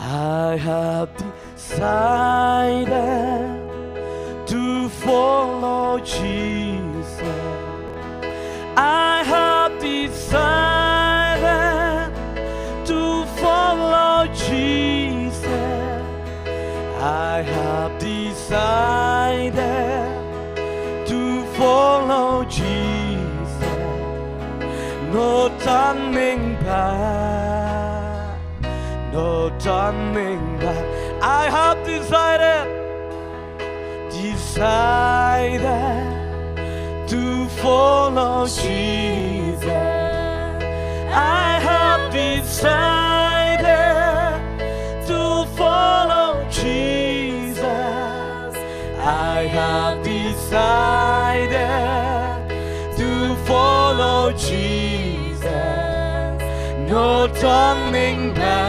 I have decided to follow Jesus. I have decided to follow Jesus. I have decided to follow Jesus. No turning back, no turning back. I have decided to follow Jesus. I have decided to follow Jesus. I have decided to follow Jesus. No turning